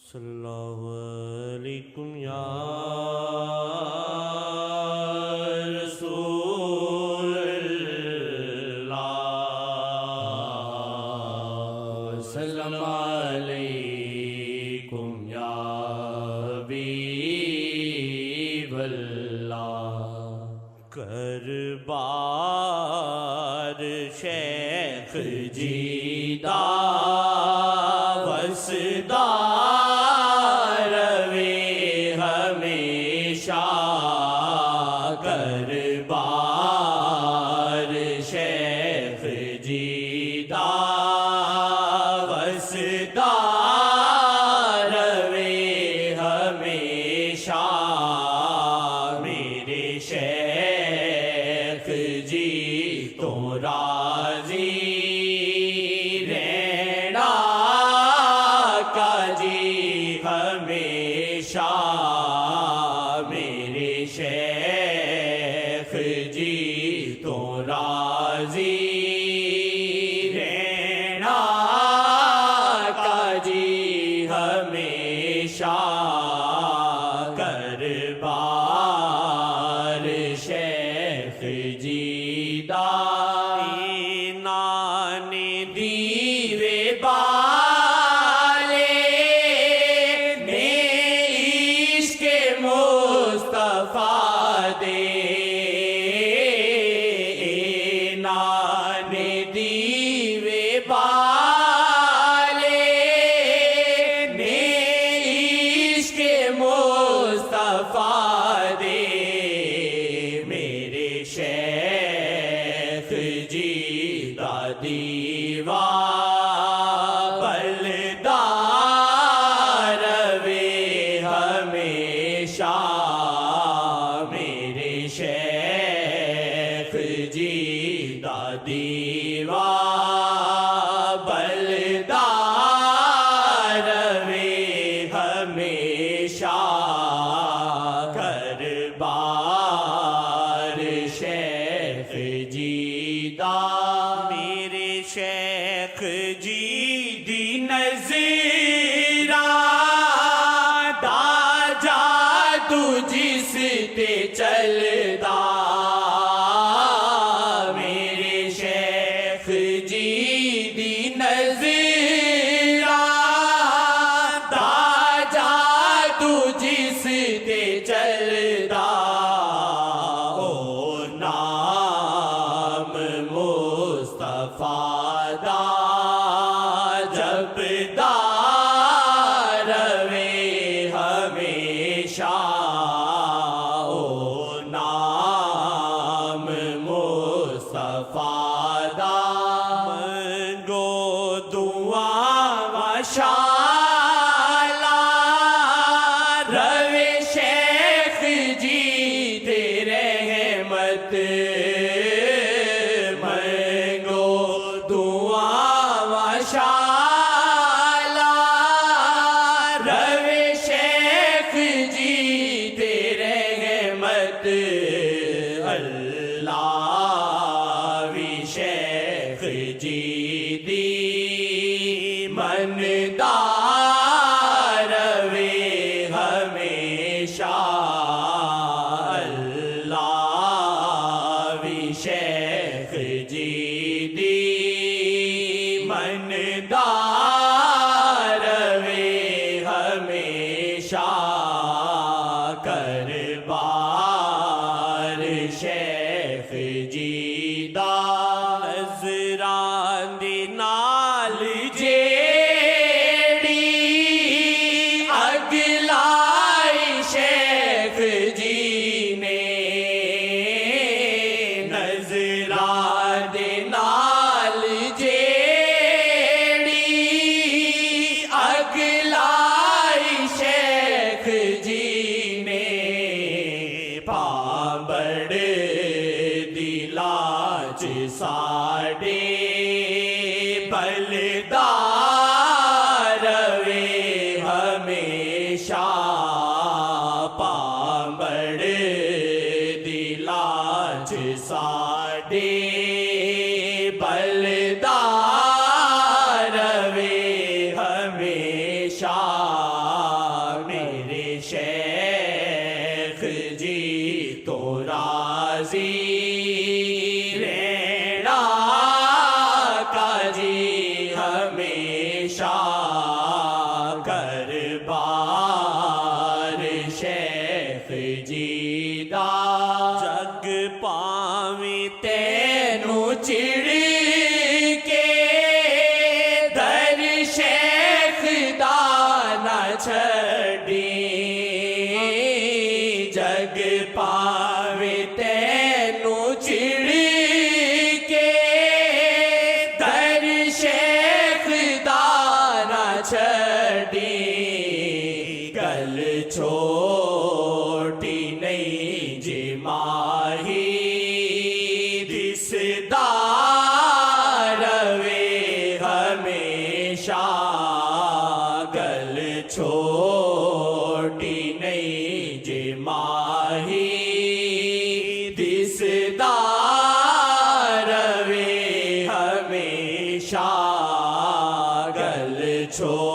صلی اللہ علیکم یا رسول اللہ، سلام علیکم یا حبیب اللہ۔ کربار شیخ جیدہ وسدہ کربار شیخ جیدہ وسدہ روے ہمیشہ، میرے شیخ جی تو راضی رہنا کا جی ہمیشہ، میرے شیخ جی تو راضی رہنا کا جی ہمیشہ، کربار شیخ جیدہ نان دیوے بالے میں عشق مصطفیٰ دے، نان دیوے بالے میں عشق مصطفیٰ دے، میرے شیخ جی دا دیوا بلدار روے ہمیشہ، میرے شیخ جی دا دیوا بلدار روے ہمیشہ، کربار شیخ جیدہ، میرے شیخ جی دی نظرہ دا جادو جس تے چلدا، میرے شیخ جی دی نظرہ دا جادو جس تے چلدا، او نام مصطفیٰ دا جپدا روے ہمیشہ، او نام مصطفیٰ دا منگو دعا ماشاءاللہ، روے شیخ جی تے رحمت، منگو دعا ماشاءاللہ، روے شیخ جی تے رحمت، اللہ وی شیخ جی دی مندار روے ہمیشہ، اللہ وی شیخ جی دی مندار روے ہمیشہ، کربار شیخ جیدہ نظران دی نال جیڑی اگلائی شیخ جی نے، نظران دی نال جیڑی اگلائی شیخ جی نے، پابڑ دلاچ ساڑے بلدار روے ہمیشہ، پابڑ دلاچ ساڑے بلدار روے ہمیشہ، گل چھوٹی نہیں جی ماہی دسدار وے ہمیشہ گل چھوٹی نہیں جی ماہی دسدار وے ہمیشہ گل چھوٹی